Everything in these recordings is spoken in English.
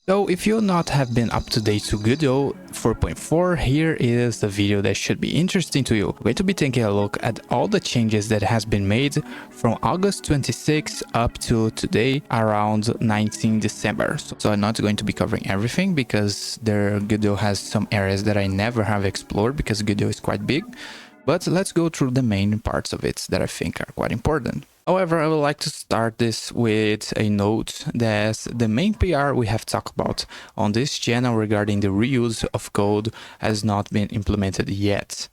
So if you not have been up to date to Godot 4.4, here is the video that should be interesting to you. We're going to be taking a look at all the changes that has been made from August 26 up to today around 19 December. So I'm not going to be covering everything because Godot has some areas that I never have explored because Godot is quite big. But let's go through the main parts of it that I think are quite important. However, I would like to start this with a note that the main PR we have talked about on this channel regarding the reuse of code has not been implemented yet.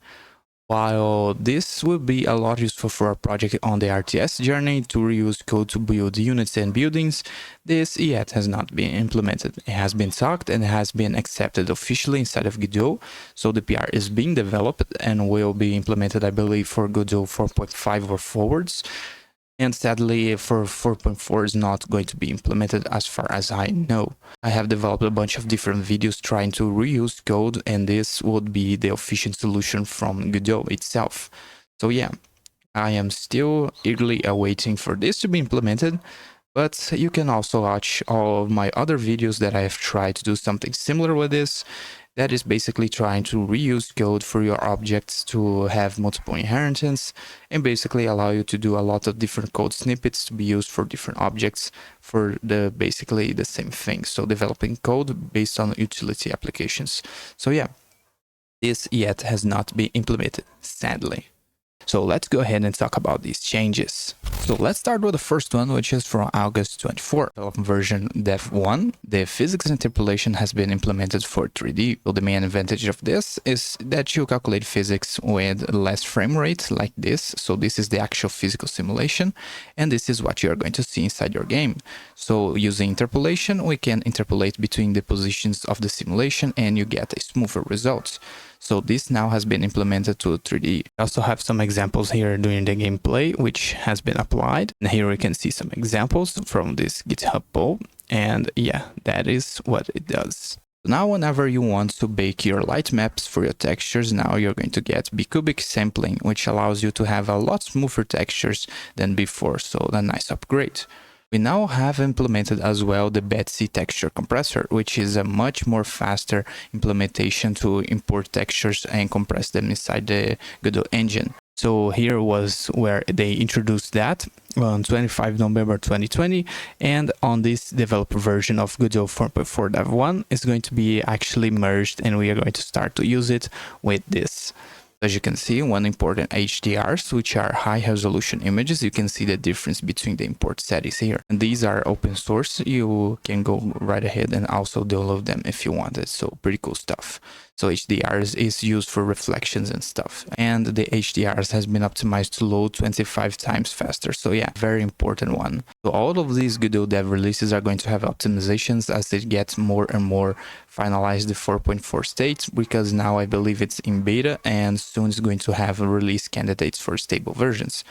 While this will be a lot useful for a project on the RTS journey to reuse code to build units and buildings, this yet has not been implemented. It has been talked and has been accepted officially inside of Godot, so the PR is being developed and will be implemented, I believe, for Godot 4.5 or forwards. And sadly, for 4.4 is not going to be implemented as far as I know. I have developed a bunch of different videos trying to reuse code, and this would be the official solution from Godot itself. So yeah, I am still eagerly awaiting for this to be implemented, but you can also watch all of my other videos that I have tried to do something similar with this. That is basically trying to reuse code for your objects to have multiple inheritance and basically allow you to do a lot of different code snippets to be used for different objects for basically the same thing. So developing code based on utility applications. So yeah, this yet has not been implemented, sadly. So let's go ahead and talk about these changes. So let's start with the first one, which is from August 24, version dev 1. The physics interpolation has been implemented for 3D. So the main advantage of this is that you calculate physics with less frame rate like this. So this is the actual physical simulation, and this is what you're going to see inside your game. So using interpolation, we can interpolate between the positions of the simulation and you get a smoother result. So this now has been implemented to 3D. I also have some examples here during the gameplay, which has been applied. And here we can see some examples from this GitHub poll. And yeah, that is what it does. Now, whenever you want to bake your light maps for your textures, now you're going to get bicubic sampling, which allows you to have a lot smoother textures than before. So a nice upgrade. We now have implemented as well the Betsy texture compressor, which is a much more faster implementation to import textures and compress them inside the Godot engine. So here was where they introduced that on 25 November 2020, and on this developed version of Godot 4.4 Dev 1 is going to be actually merged, and we are going to start to use it with this. As you can see, one important HDRs, which are high resolution images. You can see the difference between the import settings here. And these are open source. You can go right ahead and also download them if you wanted. So pretty cool stuff. So HDRs is used for reflections and stuff. And the HDRs has been optimized to load 25 times faster. So yeah, very important one. So all of these Godot dev releases are going to have optimizations as it gets more and more finalized the 4.4 state, because now I believe it's in beta and soon it's going to have release candidates for stable versions.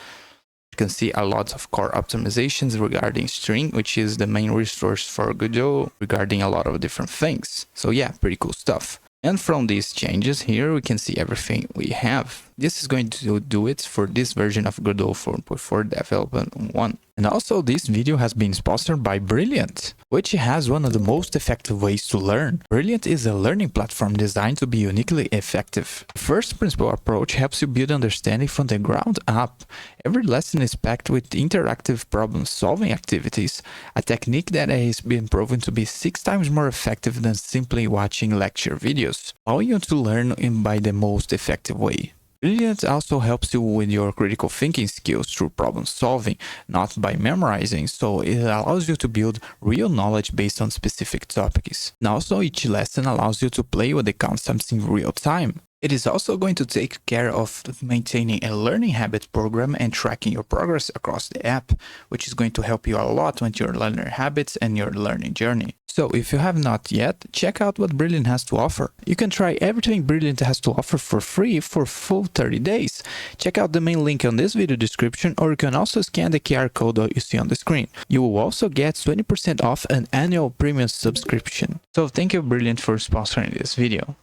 You can see a lot of core optimizations regarding string, which is the main resource for Godot regarding a lot of different things. So yeah, pretty cool stuff. And from these changes here, we can see everything we have. This is going to do it for this version of Godot 4.4 Development 1. And also this video has been sponsored by Brilliant, which has one of the most effective ways to learn. Brilliant is a learning platform designed to be uniquely effective. The first principle approach helps you build understanding from the ground up. Every lesson is packed with interactive problem-solving activities, a technique that has been proven to be 6 times more effective than simply watching lecture videos, allowing you to learn by the most effective way. Brilliant also helps you with your critical thinking skills through problem solving, not by memorizing, so it allows you to build real knowledge based on specific topics. And also each lesson allows you to play with the concepts in real time. It is also going to take care of maintaining a learning habit program and tracking your progress across the app, which is going to help you a lot with your learner habits and your learning journey. So if you have not yet, check out what Brilliant has to offer. You can try everything Brilliant has to offer for free for full 30 days. Check out the main link on this video description, or you can also scan the QR code that you see on the screen. You will also get 20% off an annual premium subscription. So thank you Brilliant for sponsoring this video.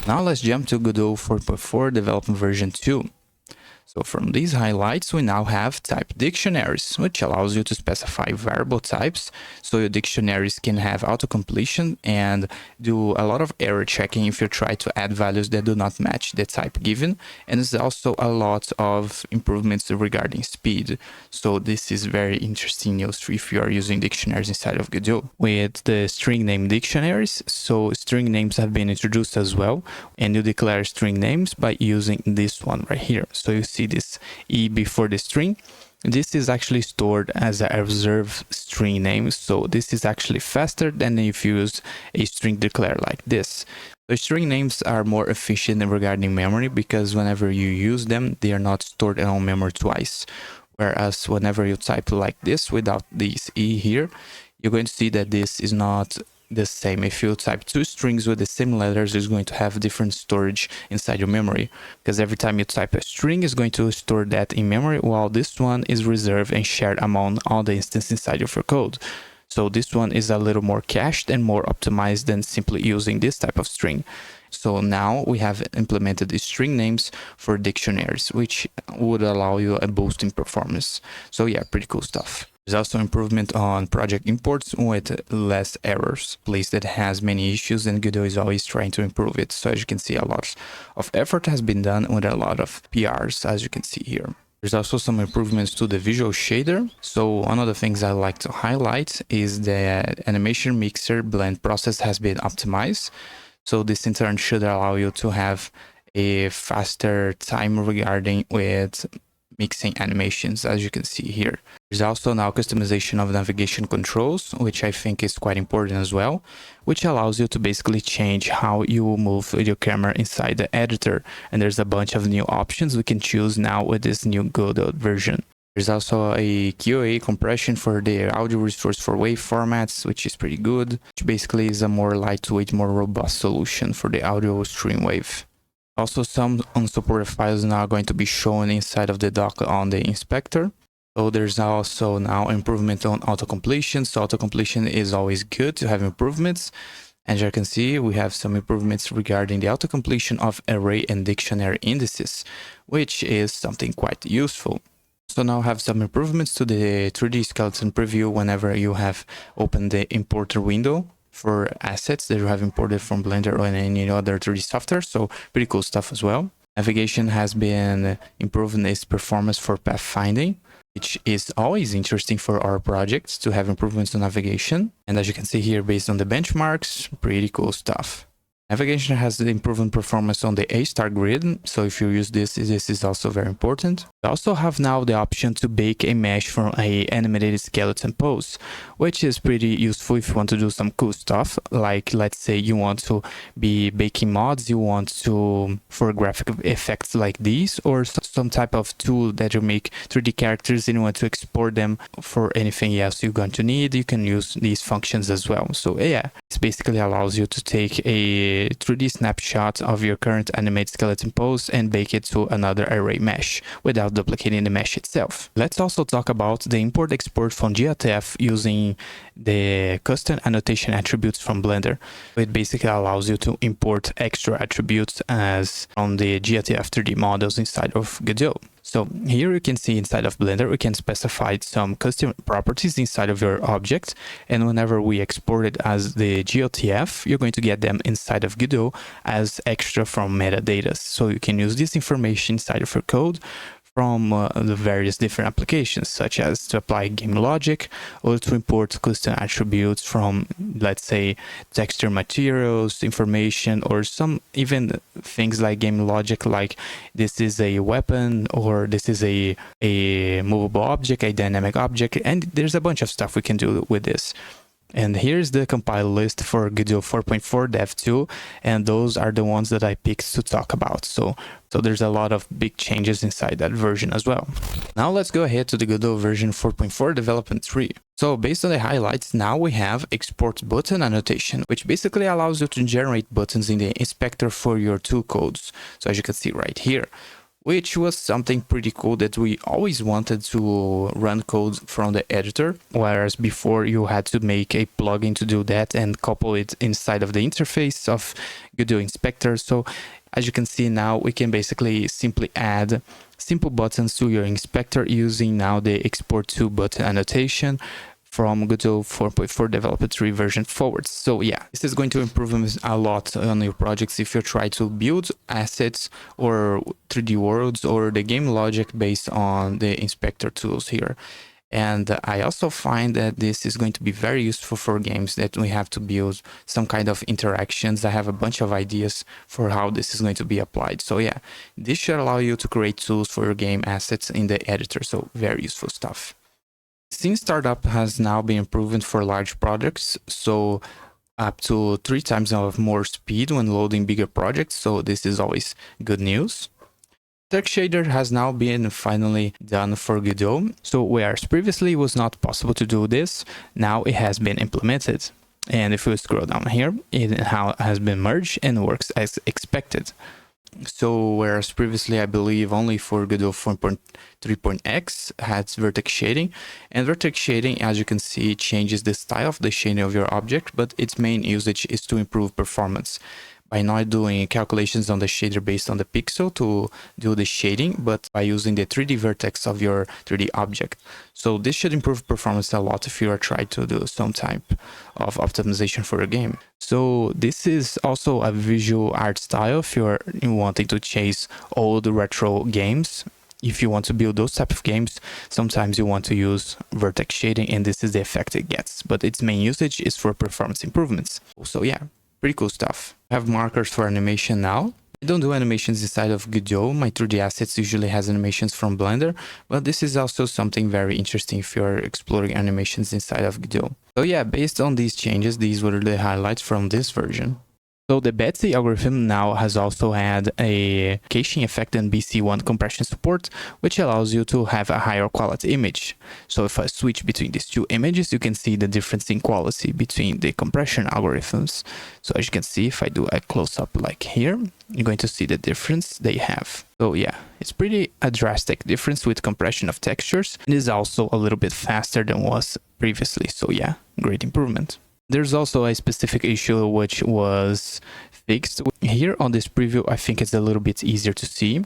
Now let's jump to Godot 4.4 development version 2. So from these highlights, we now have type dictionaries, which allows you to specify variable types. So your dictionaries can have autocompletion and do a lot of error checking if you try to add values that do not match the type given. And there's also a lot of improvements regarding speed. So this is very interesting news if you are using dictionaries inside of Godot. With the string name dictionaries, so string names have been introduced as well, and you declare string names by using this one right here. So you see this E before the string. This is actually stored as a reserved string name, so this is actually faster than if you use a string declare like this. The string names are more efficient regarding memory because whenever you use them, they are not stored on memory twice. Whereas whenever you type like this without this E here, you're going to see that this is not the same. If you type two strings with the same letters, it's going to have different storage inside your memory, because every time you type a string, it's going to store that in memory, while this one is reserved and shared among all the instances inside of your code. So this one is a little more cached and more optimized than simply using this type of string. So now we have implemented the string names for dictionaries, which would allow you a boost in performance. So yeah, pretty cool stuff. There's also improvement on project imports with less errors. Place that has many issues, and Godot is always trying to improve it. So as you can see, a lot of effort has been done with a lot of PRs, as you can see here. There's also some improvements to the visual shader. So one of the things I like to highlight is that animation mixer blend process has been optimized. So this in turn should allow you to have a faster time regarding with mixing animations, as you can see here. There's also now customization of navigation controls, which I think is quite important as well, which allows you to basically change how you move with your camera inside the editor. And there's a bunch of new options we can choose now with this new Godot version. There's also a QA compression for the audio resource for wave formats, which is pretty good, which basically is a more lightweight, more robust solution for the audio stream wave. Also, some unsupported files now are going to be shown inside of the doc on the inspector. So there's also now improvement on autocompletion. So autocompletion is always good to have improvements. As you can see, we have some improvements regarding the autocompletion of array and dictionary indices, which is something quite useful. So now have some improvements to the 3D skeleton preview whenever you have opened the importer window for assets that you have imported from Blender or any other 3D software. So pretty cool stuff as well. Navigation has been improving its performance for pathfinding, which is always interesting for our projects to have improvements to navigation. And as you can see here, based on the benchmarks, pretty cool stuff. Navigation has the improved performance on the A-star grid, so if you use this is also very important. We also have now the option to bake a mesh from a animated skeleton pose, which is pretty useful if you want to do some cool stuff, like let's say you want to be baking mods, you want to for graphic effects like these, or some type of tool that you make 3D characters and you want to export them for anything else you're going to need, you can use these functions as well. So yeah, this basically allows you to take a 3D snapshot of your current animated skeleton pose and bake it to another array mesh without duplicating the mesh itself. Let's also talk about the import-export from GTF using the custom annotation attributes from Blender. It basically allows you to import extra attributes as on the GTF 3D models inside of Godot. So here you can see inside of Blender, we can specify some custom properties inside of your object. And whenever we export it as the GOTF, you're going to get them inside of Godot as extra from metadata. So you can use this information inside of your code from the various different applications, such as to apply game logic or to import custom attributes from, let's say, texture materials, information, or some even things like game logic, like this is a weapon or this is a movable object, a dynamic object, and there's a bunch of stuff we can do with this. And here's the compile list for Godot 4.4 Dev 2, and those are the ones that I picked to talk about. So there's a lot of big changes inside that version as well. Now let's go ahead to the Godot version 4.4 development 3. So based on the highlights, now we have export button annotation, which basically allows you to generate buttons in the inspector for your two codes. So as you can see right here, which was something pretty cool that we always wanted to run code from the editor, whereas before you had to make a plugin to do that and couple it inside of the interface of Godot Inspector. So as you can see now, we can basically simply add simple buttons to your inspector using now the export to button annotation from Godot 4.4 Developer 3 version forwards. So yeah, this is going to improve a lot on your projects if you try to build assets or 3D worlds or the game logic based on the inspector tools here. And I also find that this is going to be very useful for games that we have to build some kind of interactions. I have a bunch of ideas for how this is going to be applied. So yeah, this should allow you to create tools for your game assets in the editor. So very useful stuff. Scene startup has now been improved for large projects. So up to 3 times of more speed when loading bigger projects. So this is always good news. Text shader has now been finally done for Godot. So whereas previously it was not possible to do this, now it has been implemented. And if we scroll down here, it has been merged and works as expected. So whereas previously I believe only for Godot 4.3.x had vertex shading, and vertex shading, as you can see, changes the style of the shading of your object, but its main usage is to improve performance by not doing calculations on the shader based on the pixel to do the shading, but by using the 3D vertex of your 3D object. So this should improve performance a lot if you are trying to do some type of optimization for a game. So this is also a visual art style if you're wanting to chase old retro games. If you want to build those type of games, sometimes you want to use vertex shading, and this is the effect it gets, but its main usage is for performance improvements. So yeah, pretty cool stuff. I have markers for animation now. I don't do animations inside of Godot. My 3D assets usually has animations from Blender, but this is also something very interesting if you're exploring animations inside of Godot. So yeah, based on these changes, these were the highlights from this version. So the Betsy algorithm now has also had a caching effect and BC1 compression support, which allows you to have a higher quality image. So if I switch between these two images, you can see the difference in quality between the compression algorithms. So as you can see, if I do a close-up like here, you're going to see the difference they have. So yeah, it's pretty a drastic difference with compression of textures. It is also a little bit faster than was previously. So yeah, great improvement. There's also a specific issue which was fixed. Here on this preview, I think it's a little bit easier to see.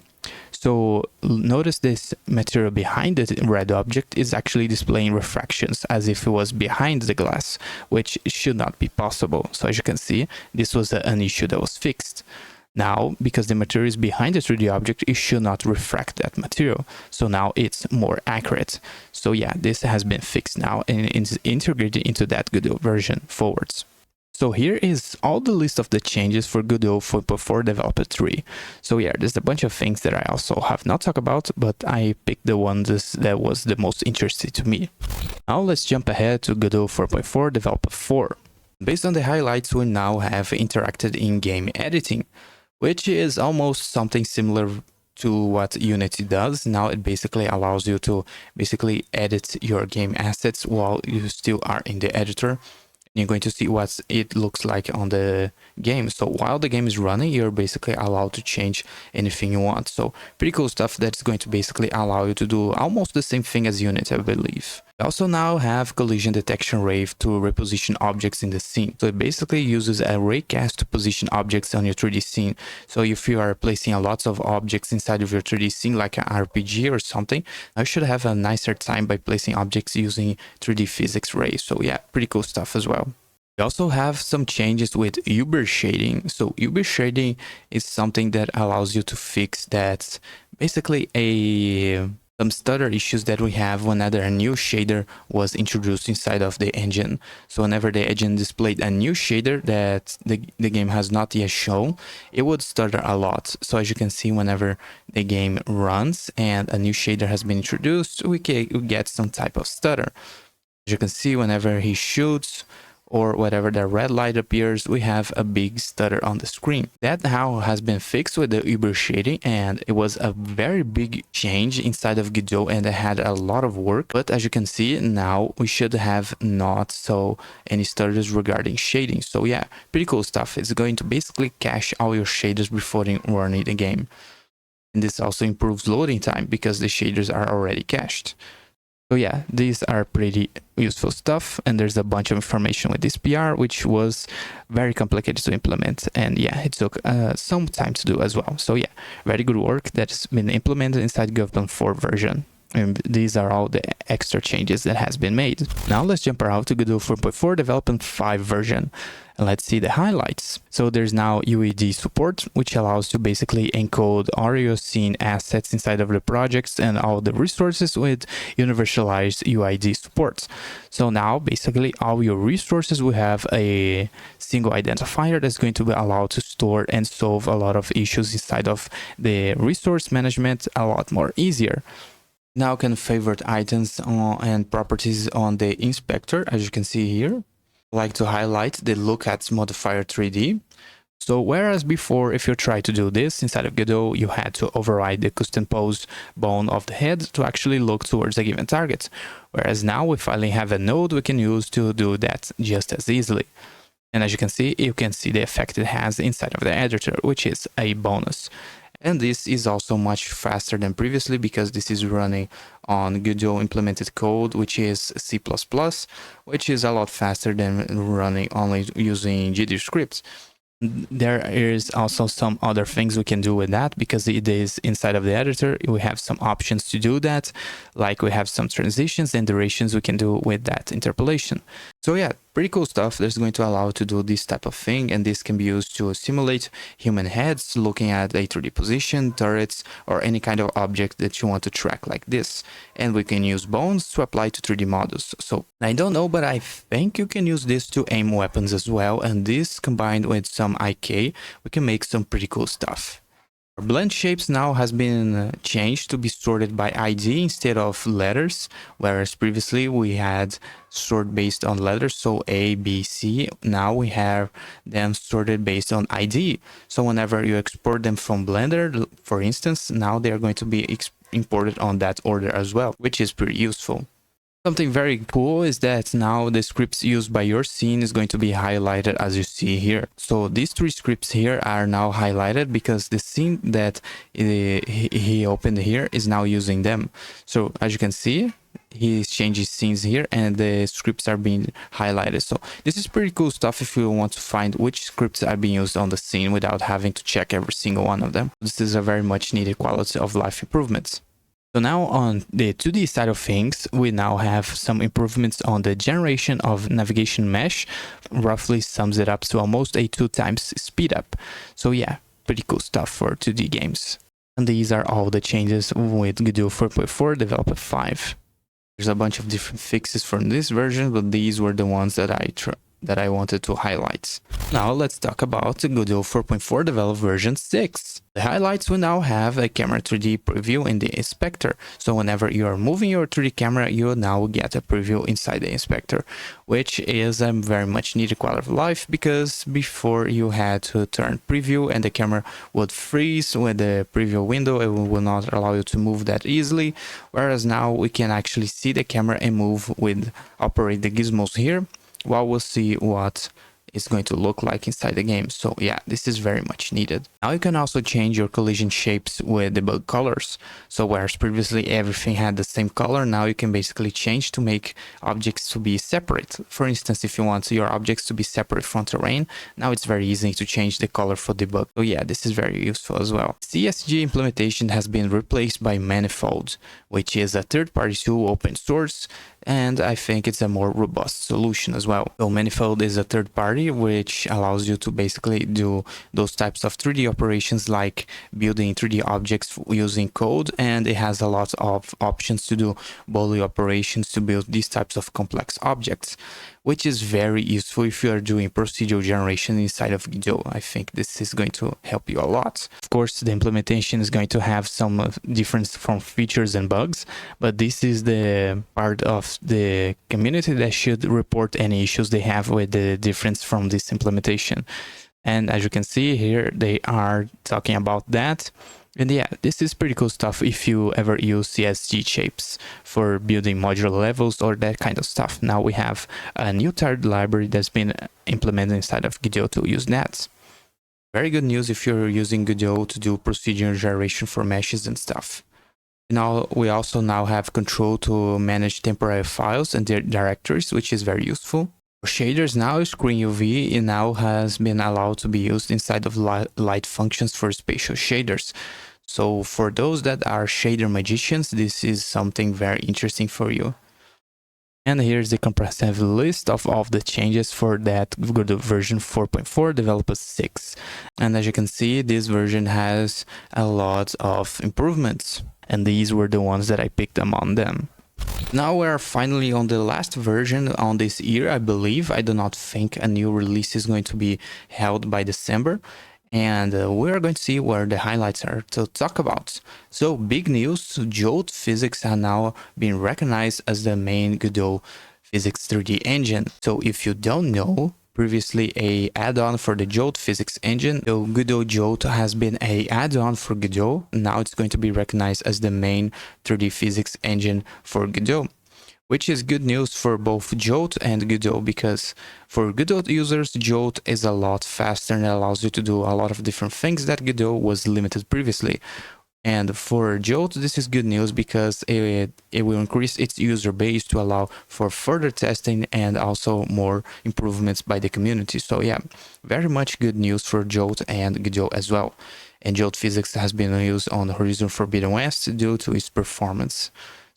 So notice this material behind the red object is actually displaying refractions as if it was behind the glass, which should not be possible. So as you can see, this was an issue that was fixed. Now, because the material is behind the 3D object, it should not refract that material. So now it's more accurate. So yeah, this has been fixed now and it's integrated into that Godot version forwards. So here is all the list of the changes for Godot 4.4 Developer 3. So yeah, there's a bunch of things that I also have not talked about, but I picked the ones that was the most interesting to me. Now let's jump ahead to Godot 4.4 Developer 4. Based on the highlights, we now have interacted in-game editing, which is almost something similar to what Unity does. Now it basically allows you to basically edit your game assets while you still are in the editor. You're going to see what it looks like on the game. So while the game is running, you're basically allowed to change anything you want. So pretty cool stuff that's going to basically allow you to do almost the same thing as Unity, I believe. We also now have collision detection ray to reposition objects in the scene. So it basically uses a raycast to position objects on your 3D scene. So if you are placing a lot of objects inside of your 3D scene, like an RPG or something, you should have a nicer time by placing objects using 3D physics ray. So yeah, pretty cool stuff as well. We also have some changes with Uber shading. So Uber shading is something that allows you to fix that basically some stutter issues that we have whenever a new shader was introduced inside of the engine. So whenever the engine displayed a new shader that the game has not yet shown, it would stutter a lot. So as you can see, whenever the game runs and a new shader has been introduced, we get some type of stutter. As you can see, whenever he shoots, or whatever the red light appears, we have a big stutter on the screen. That now has been fixed with the Uber shading, and it was a very big change inside of Godot, and it had a lot of work. But as you can see, now we should have not so any stutters regarding shading. So yeah, pretty cool stuff. It's going to basically cache all your shaders before running the game. And this also improves loading time because the shaders are already cached. So yeah, these are pretty useful stuff, and there's a bunch of information with this PR, which was very complicated to implement, and yeah, it took some time to do as well. So yeah, very good work that's been implemented inside Godot 4 version. And these are all the extra changes that has been made. Now let's jump around to Godot 4.4 development 5 version. And let's see the highlights. So there's now UID support, which allows to basically encode all your scene assets inside of the projects and all the resources with universalized UID support. So now basically all your resources will have a single identifier that's going to be allowed to store and solve a lot of issues inside of the resource management a lot more easier. Now can favorite items and properties on the inspector, as you can see here. I like to highlight the look at modifier 3D. So whereas before, if you try to do this inside of Godot, you had to override the custom pose bone of the head to actually look towards a given target. Whereas now we finally have a node we can use to do that just as easily. And as you can see the effect it has inside of the editor, which is a bonus. And this is also much faster than previously because this is running on Godot implemented code, which is C++, which is a lot faster than running only using GD scripts. There is also some other things we can do with that because it is inside of the editor. We have some options to do that, like we have some transitions and durations we can do with that interpolation. So yeah, pretty cool stuff that's going to allow to do this type of thing, and this can be used to simulate human heads, looking at a 3D position, turrets, or any kind of object that you want to track like this. And we can use bones to apply to 3D models. So I don't know, but I think you can use this to aim weapons as well, and this combined with some IK, we can make some pretty cool stuff. Our blend shapes now has been changed to be sorted by ID instead of letters, whereas previously we had sort based on letters, so A, B, C. Now we have them sorted based on ID. So whenever you export them from Blender, for instance, now they are going to be imported on that order as well, which is pretty useful. Something very cool is that now the scripts used by your scene is going to be highlighted as you see here. So these 3 scripts here are now highlighted because the scene that he opened here is now using them. So as you can see, he's changing scenes here and the scripts are being highlighted. So this is pretty cool stuff if you want to find which scripts are being used on the scene without having to check every single one of them. This is a very much needed quality of life improvements. So now on the 2D side of things, we now have some improvements on the generation of navigation mesh, roughly sums it up to almost a 2 times speed up. So yeah, pretty cool stuff for 2D games. And these are all the changes with Godot 4.4 Developer 5. There's a bunch of different fixes from this version, but these were the ones that I wanted to highlight. Now let's talk about Godot 4.4 Develop version 6. The highlights will now have a camera 3D preview in the inspector. So whenever you are moving your 3D camera, you now get a preview inside the inspector, which is a very much needed quality of life because before you had to turn preview and the camera would freeze with the preview window. It will not allow you to move that easily. Whereas now we can actually see the camera and move with operate the gizmos here, while we'll see what it's going to look like inside the game. So yeah, this is very much needed. Now you can also change your collision shapes with the bug colors. So whereas previously everything had the same color, now you can basically change to make objects to be separate. For instance, if you want your objects to be separate from terrain, now it's very easy to change the color for the bug. So yeah, this is very useful as well. CSG implementation has been replaced by Manifold, which is a third-party tool, open source, and I think it's a more robust solution as well. So Manifold is a third party which allows you to basically do those types of 3D operations like building 3D objects using code, and it has a lot of options to do Boolean operations to build these types of complex objects, which is very useful if you are doing procedural generation inside of Godot. I think this is going to help you a lot. Of course, the implementation is going to have some difference from features and bugs, but this is the part of the community that should report any issues they have with the difference from this implementation. And as you can see here, they are talking about that. And yeah, this is pretty cool stuff if you ever use CSG shapes for building modular levels or that kind of stuff. Now we have a new tired library that's been implemented inside of Godot to use that. Very good news if you're using Godot to do procedure generation for meshes and stuff. Now we also now have control to manage temporary files and their directories, which is very useful. For shaders now, screen UV now has been allowed to be used inside of light functions for spatial shaders. So for those that are shader magicians, this is something very interesting for you. And here's the comprehensive list of all of the changes for that Godot version 4.4 Developer 6. And as you can see, this version has a lot of improvements. And these were the ones that I picked among them. Now we're finally on the last version on this year, I believe. I do not think a new release is going to be held by December. And we're going to see where the highlights are to talk about. So big news, Jolt physics are now being recognized as the main Godot physics 3D engine. So if you don't know, previously a add-on for the Jolt physics engine, so Godot Jolt has been a add-on for Godot. Now it's going to be recognized as the main 3D physics engine for Godot, which is good news for both Jolt and Godot, because for Godot users, Jolt is a lot faster and allows you to do a lot of different things that Godot was limited previously. And for Jolt, this is good news because it will increase its user base to allow for further testing and also more improvements by the community. So yeah, very much good news for Jolt and Godot as well. And Jolt physics has been used on Horizon Forbidden West due to its performance.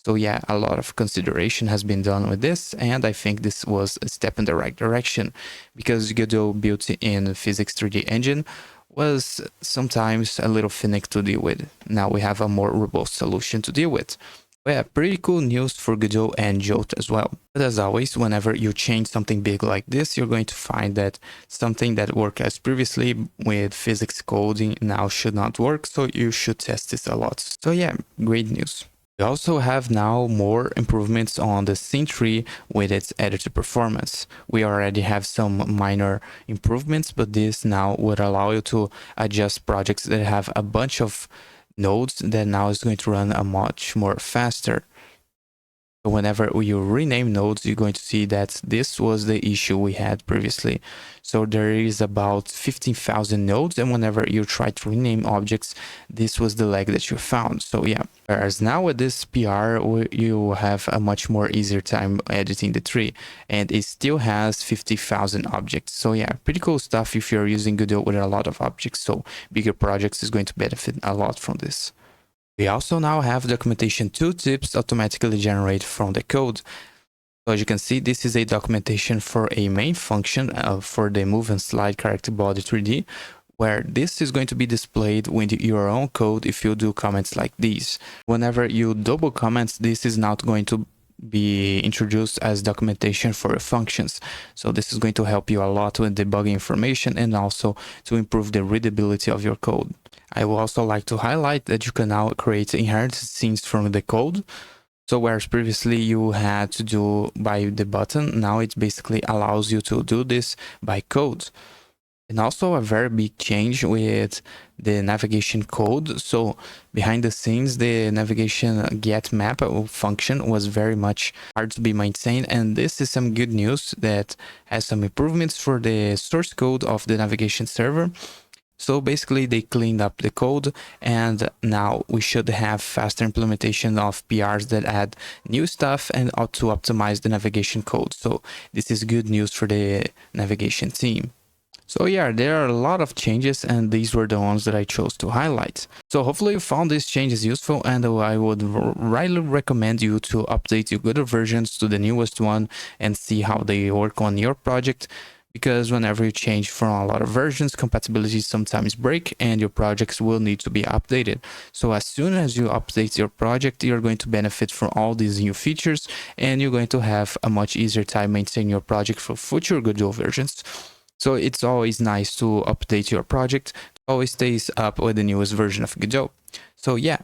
So yeah, a lot of consideration has been done with this, and I think this was a step in the right direction, because Godot built-in physics 3D engine was sometimes a little finicky to deal with. Now we have a more robust solution to deal with. But yeah, pretty cool news for Godot and Jolt as well. But as always, whenever you change something big like this, you're going to find that something that worked as previously with physics coding now should not work, so you should test this a lot. So yeah, great news. We also have now more improvements on the scene tree with its editor performance. We already have some minor improvements, but this now would allow you to adjust projects that have a bunch of nodes that now is going to run a much more faster. So whenever you rename nodes, you're going to see that this was the issue we had previously. So there is about 15,000 nodes, and whenever you try to rename objects, this was the lag that you found. So yeah, whereas now with this PR, you have a much more easier time editing the tree, and it still has 50,000 objects. So yeah, pretty cool stuff if you're using Godot with a lot of objects. So bigger projects is going to benefit a lot from this. We also now have documentation tooltips automatically generated from the code. So as you can see, this is a documentation for a main function for the move and slide character body 3D, where this is going to be displayed with your own code if you do comments like these. Whenever you double comments, this is not going to be introduced as documentation for functions. So this is going to help you a lot with debugging information and also to improve the readability of your code. I would also like to highlight that you can now create inherited scenes from the code. So whereas previously you had to do by the button, now it basically allows you to do this by code. And also a very big change with the navigation code. So behind the scenes, the navigation get map function was very much hard to be maintained. And this is some good news that has some improvements for the source code of the navigation server. So basically they cleaned up the code, and now we should have faster implementation of PRs that add new stuff and ought to optimize the navigation code. So this is good news for the navigation team. So yeah, there are a lot of changes, and these were the ones that I chose to highlight. So hopefully you found these changes useful, and I would highly recommend you to update your Godot versions to the newest one and see how they work on your project. Because whenever you change from a lot of versions, compatibilities sometimes break and your projects will need to be updated. So as soon as you update your project, you're going to benefit from all these new features, and you're going to have a much easier time maintaining your project for future Godot versions. So it's always nice to update your project, always stays up with the newest version of Godot. So yeah,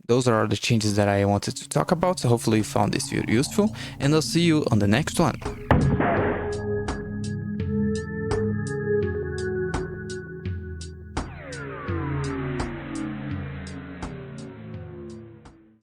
those are the changes that I wanted to talk about. So hopefully you found this video useful, and I'll see you on the next one.